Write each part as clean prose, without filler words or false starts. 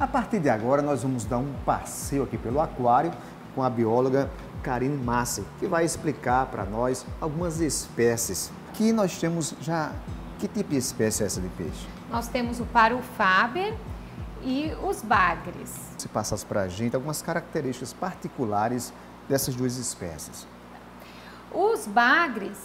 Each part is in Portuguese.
A partir de agora, nós vamos dar um passeio aqui pelo aquário com a bióloga Karine Massi, que vai explicar para nós algumas espécies que nós temos já. Que tipo de espécie é essa de peixe? Nós temos o Parufaber e os bagres. Se passasse para a gente algumas características particulares dessas duas espécies. Os bagres,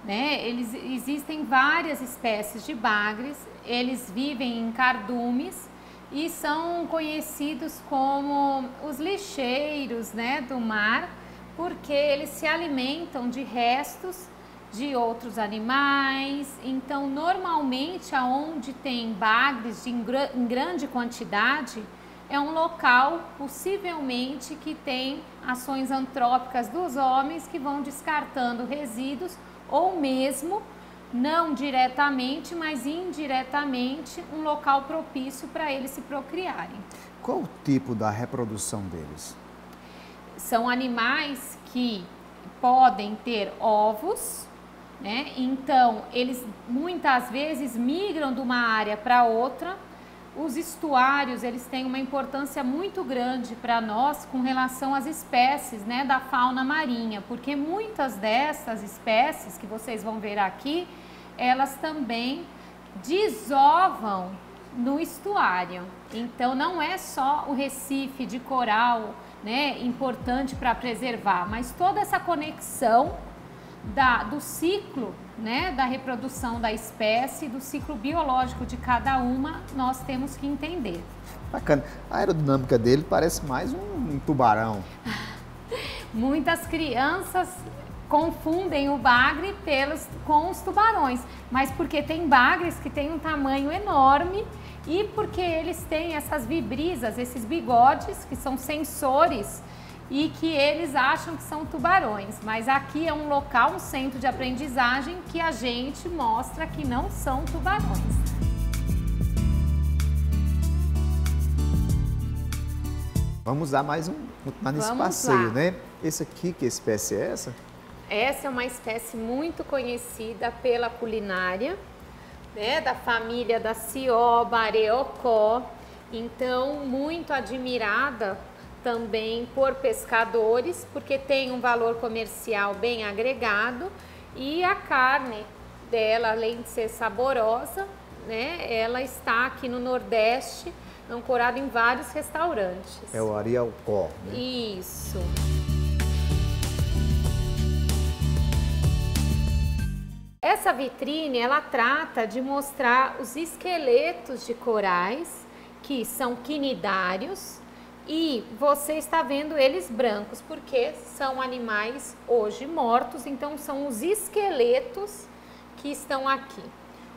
né, existem várias espécies de bagres, eles vivem em cardumes e são conhecidos como os lixeiros, né, do mar, porque eles se alimentam de restos de outros animais. Então, normalmente, aonde tem bagres em grande quantidade, é um local, possivelmente, que tem ações antrópicas dos homens que vão descartando resíduos, ou mesmo, não diretamente, mas indiretamente, um local propício para eles se procriarem. Qual o tipo da reprodução deles? São animais que podem ter ovos, né? Então, eles muitas vezes migram de uma área para outra. Os estuários, eles têm uma importância muito grande para nós com relação às espécies, né, da fauna marinha, porque muitas dessas espécies que vocês vão ver aqui, elas também desovam no estuário. Então, não é só o recife de coral, né, importante para preservar, mas toda essa conexão do ciclo, né, da reprodução da espécie, do ciclo biológico de cada uma, nós temos que entender. Bacana. A aerodinâmica dele parece mais um tubarão. Muitas crianças confundem o bagre com os tubarões, mas porque tem bagres que têm um tamanho enorme e porque eles têm essas vibrisas, esses bigodes que são sensores e que eles acham que são tubarões, mas aqui é um local, um centro de aprendizagem que a gente mostra que não são tubarões. Vamos dar mais continuar nesse passeio, né? Esse aqui, que espécie é essa? Essa é uma espécie muito conhecida pela culinária, né, da família da Cioba, Areocó, então muito admirada também por pescadores, porque tem um valor comercial bem agregado e a carne dela, além de ser saborosa, né, ela está aqui no Nordeste, ancorada em vários restaurantes. É o Areocó, né? Isso. Essa vitrine, ela trata de mostrar os esqueletos de corais, que são quinidários, e você está vendo eles brancos, porque são animais hoje mortos, então são os esqueletos que estão aqui.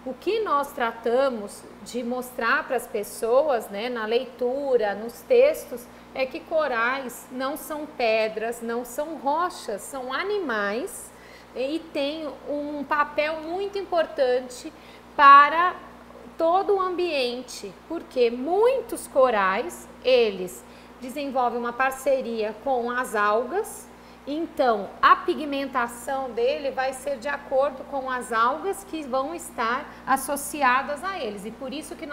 O que nós tratamos de mostrar para as pessoas, né, na leitura, nos textos, é que corais não são pedras, não são rochas, são animais e têm um papel muito importante para todo o ambiente, porque muitos corais, eles desenvolvem uma parceria com as algas, então a pigmentação dele vai ser de acordo com as algas que vão estar associadas a eles, e por isso que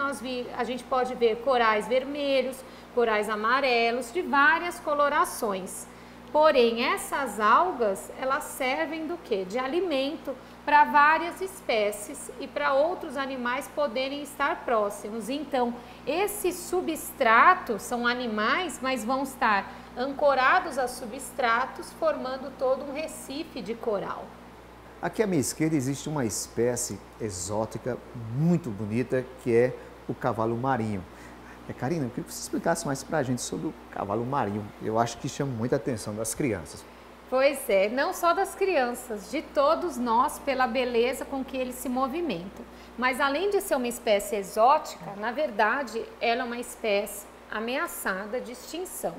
a gente pode ver corais vermelhos, corais amarelos, de várias colorações. Porém, essas algas, elas servem do quê? De alimento para várias espécies e para outros animais poderem estar próximos. Então, esses substratos são animais, mas vão estar ancorados a substratos, formando todo um recife de coral. Aqui à minha esquerda existe uma espécie exótica muito bonita, que é o cavalo marinho. Karine, eu queria que você explicasse mais para a gente sobre o cavalo marinho. Eu acho que chama muita atenção das crianças. Pois é, não só das crianças, de todos nós, pela beleza com que ele se movimenta. Mas além de ser uma espécie exótica, na verdade, ela é uma espécie ameaçada de extinção.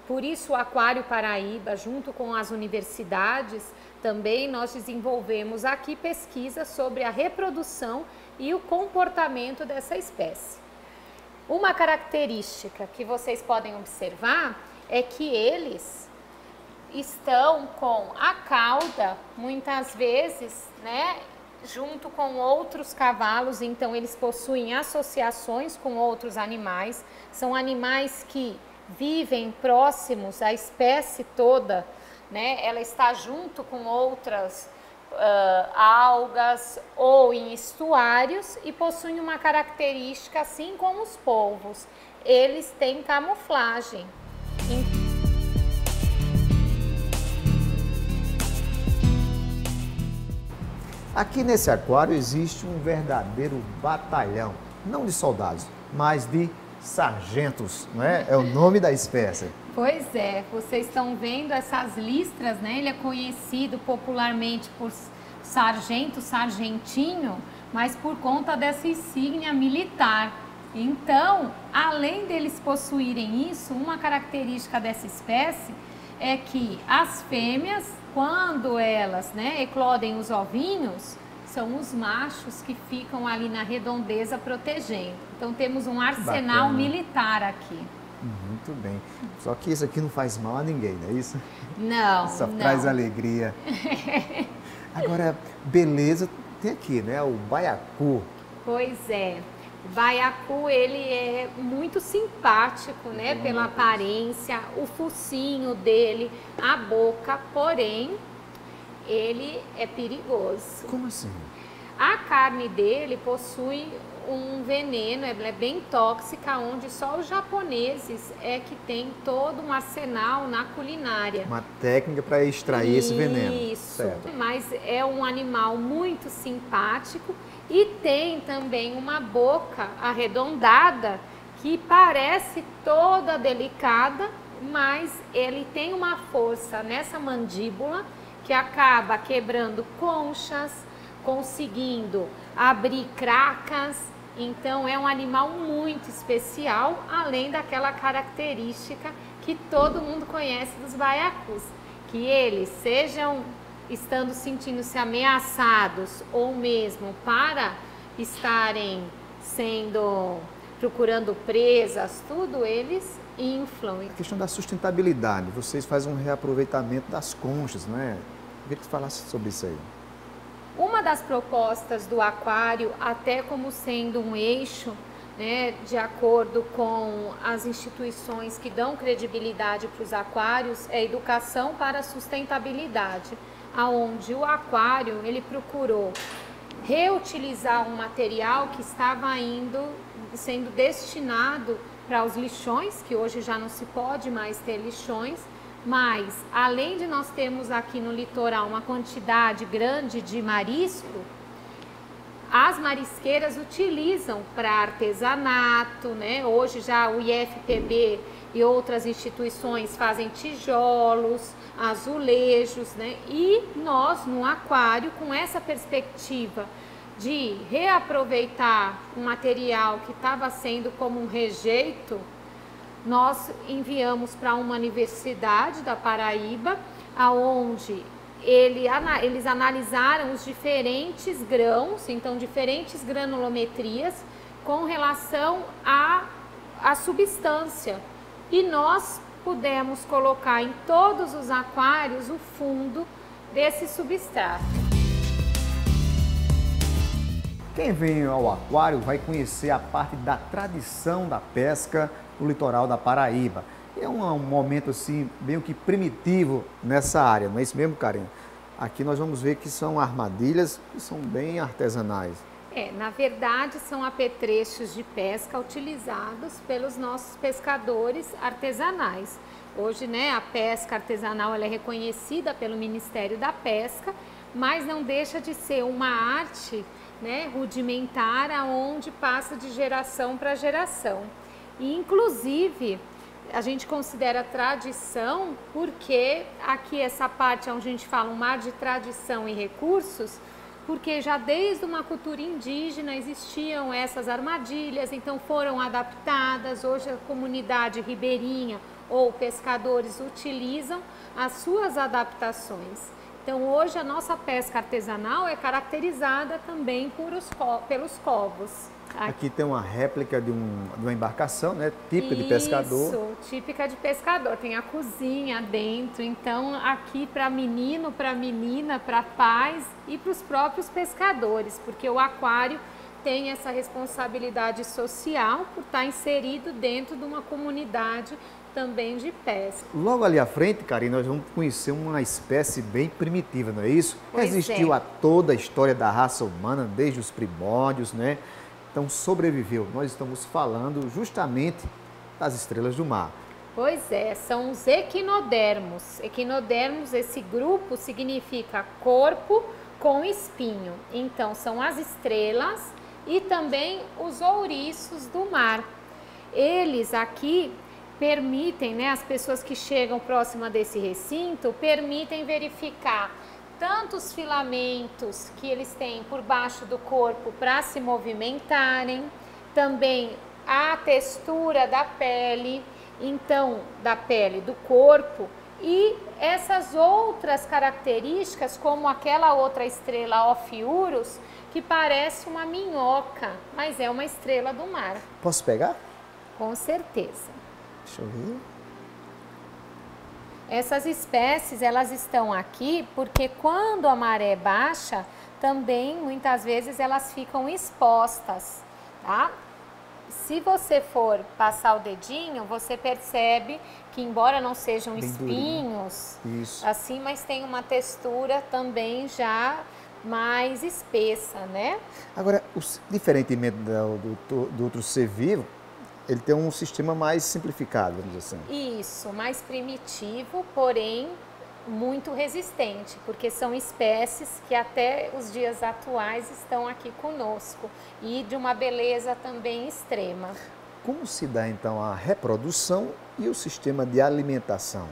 Por isso, o Aquário Paraíba, junto com as universidades, também nós desenvolvemos aqui pesquisas sobre a reprodução e o comportamento dessa espécie. Uma característica que vocês podem observar é que eles estão com a cauda, muitas vezes, né, junto com outros cavalos, então eles possuem associações com outros animais, são animais que vivem próximos à espécie toda, né? Ela está junto com outras algas ou em estuários e possuem uma característica assim como os polvos, eles têm camuflagem. Aqui nesse aquário existe um verdadeiro batalhão, não de soldados, mas de sargentos, não é? É o nome da espécie. Pois é, vocês estão vendo essas listras, né? Ele é conhecido popularmente por sargento, sargentinho, mas por conta dessa insígnia militar. Então, além deles possuírem isso, uma característica dessa espécie é que as fêmeas, quando elas, né, eclodem os ovinhos, são os machos que ficam ali na redondeza protegendo. Então temos um arsenal militar aqui. Muito bem. Só que isso aqui não faz mal a ninguém, não é isso? Não, Só não. traz alegria. Agora, beleza, tem aqui, né, o baiacu. Pois é. O baiacu, ele é muito simpático, né, pela aparência, o focinho dele, a boca, porém, ele é perigoso. Como assim? A carne dele possui um veneno, ela é bem tóxica, onde só os japoneses é que tem todo um arsenal na culinária. Uma técnica para extrair esse veneno. Isso, certo. Mas é um animal muito simpático e tem também uma boca arredondada que parece toda delicada, mas ele tem uma força nessa mandíbula que acaba quebrando conchas, conseguindo abrir cracas. Então é um animal muito especial, além daquela característica que todo mundo conhece dos baiacus, que eles sejam estando sentindo-se ameaçados ou mesmo para estarem procurando presas, tudo eles inflam. A questão da sustentabilidade, vocês fazem um reaproveitamento das conchas, não é? Eu queria que você falasse sobre isso aí. Uma das propostas do aquário, até como sendo um eixo, né, de acordo com as instituições que dão credibilidade para os aquários, é educação para a sustentabilidade, aonde o aquário ele procurou reutilizar um material que estava sendo destinado para os lixões, que hoje já não se pode mais ter lixões. Mas, além de nós termos aqui no litoral uma quantidade grande de marisco, as marisqueiras utilizam para artesanato, né? Hoje já o IFPB e outras instituições fazem tijolos, azulejos, né? E nós, no aquário, com essa perspectiva de reaproveitar um material que estava sendo como um rejeito, nós enviamos para uma universidade da Paraíba, aonde eles analisaram os diferentes grãos, então diferentes granulometrias com relação à substância. E nós pudemos colocar em todos os aquários o fundo desse substrato. Quem vem ao aquário vai conhecer a parte da tradição da pesca no litoral da Paraíba. É um momento assim, meio que primitivo nessa área, não é isso mesmo, Karina? Aqui nós vamos ver que são armadilhas que são bem artesanais. Na verdade, são apetrechos de pesca utilizados pelos nossos pescadores artesanais. Hoje, né, a pesca artesanal ela é reconhecida pelo Ministério da Pesca, mas não deixa de ser uma arte, né, rudimentar, aonde passa de geração para geração. E, inclusive, a gente considera tradição porque aqui essa parte onde a gente fala um mar de tradição e recursos, porque já desde uma cultura indígena existiam essas armadilhas, então foram adaptadas. Hoje a comunidade ribeirinha ou pescadores utilizam as suas adaptações. Então hoje a nossa pesca artesanal é caracterizada também pelos covos. Aqui tem uma réplica de uma embarcação, né? Típica de pescador. Isso, típica de pescador. Tem a cozinha dentro. Então, aqui para menino, para menina, para pais e para os próprios pescadores, porque o aquário tem essa responsabilidade social por estar inserido dentro de uma comunidade também de pesca. Logo ali à frente, Karina, nós vamos conhecer uma espécie bem primitiva, não é isso? Pois Resistiu é. a toda a história da raça humana, desde os primórdios, né? Então sobreviveu. Nós estamos falando justamente das estrelas do mar. Pois é, são os equinodermos. Equinodermos, esse grupo significa corpo com espinho. Então, são as estrelas e também os ouriços do mar. Eles aqui permitem, né, as pessoas que chegam próxima desse recinto, permitem verificar tanto os filamentos que eles têm por baixo do corpo para se movimentarem, também a textura da pele, então da pele do corpo, e essas outras características, como aquela outra estrela Ophiuros, que parece uma minhoca, mas é uma estrela do mar. Posso pegar? Com certeza. Deixa eu ver. Essas espécies, elas estão aqui porque quando a maré baixa, também muitas vezes elas ficam expostas, tá? Se você for passar o dedinho, você percebe que embora não sejam Bem espinhos, Isso. assim, mas tem uma textura também já mais espessa, né? Agora, diferentemente do outro ser vivo, ele tem um sistema mais simplificado, vamos dizer assim. Isso, mais primitivo, porém muito resistente, porque são espécies que até os dias atuais estão aqui conosco e de uma beleza também extrema. Como se dá então a reprodução e o sistema de alimentação?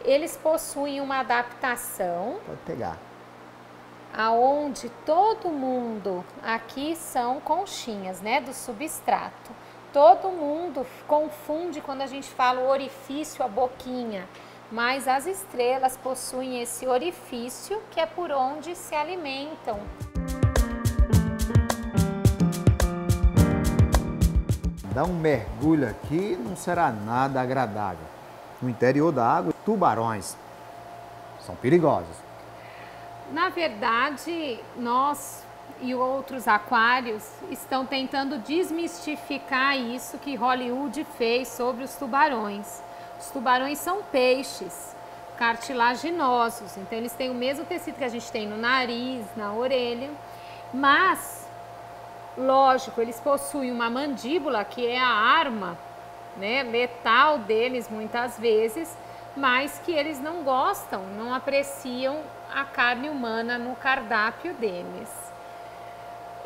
Eles possuem uma adaptação Pode pegar. aonde todo mundo, aqui são conchinhas, né, do substrato. Todo mundo confunde quando a gente fala o orifício, a boquinha, mas as estrelas possuem esse orifício que é por onde se alimentam. Dar um mergulho aqui não será nada agradável. No interior da água, tubarões são perigosos. Na verdade, nós e outros aquários estão tentando desmistificar isso que Hollywood fez sobre os tubarões. Os tubarões são peixes cartilaginosos, então eles têm o mesmo tecido que a gente tem no nariz, na orelha, mas, lógico, eles possuem uma mandíbula que é a arma, né, letal deles muitas vezes, mas que eles não gostam, não apreciam a carne humana no cardápio deles.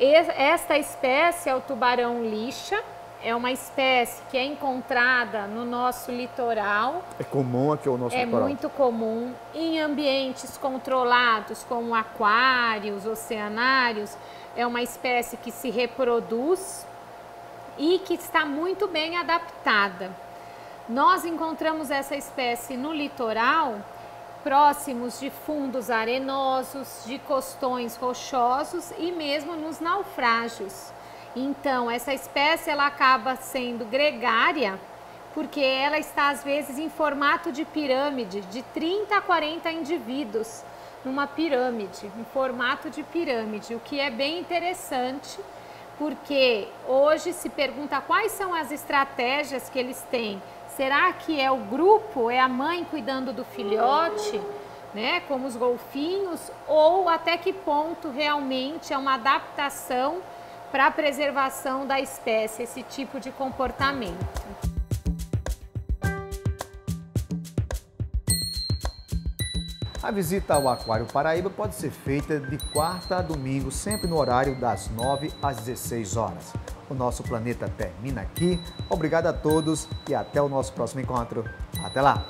Esta espécie é o tubarão lixa, é uma espécie que é encontrada no nosso litoral. É comum aqui o nosso litoral. É muito comum em ambientes controlados, como aquários, oceanários. É uma espécie que se reproduz e que está muito bem adaptada. Nós encontramos essa espécie no litoral, próximos de fundos arenosos, de costões rochosos e mesmo nos naufrágios. Então, essa espécie ela acaba sendo gregária, porque ela está às vezes em formato de pirâmide, de 30 a 40 indivíduos numa pirâmide, em formato de pirâmide, o que é bem interessante, porque hoje se pergunta quais são as estratégias que eles têm. Será que é o grupo, é a mãe cuidando do filhote, né, como os golfinhos, ou até que ponto realmente é uma adaptação para a preservação da espécie, esse tipo de comportamento? A visita ao Aquário Paraíba pode ser feita de quarta a domingo, sempre no horário das 9 às 16 horas. O nosso planeta termina aqui. Obrigado a todos e até o nosso próximo encontro. Até lá!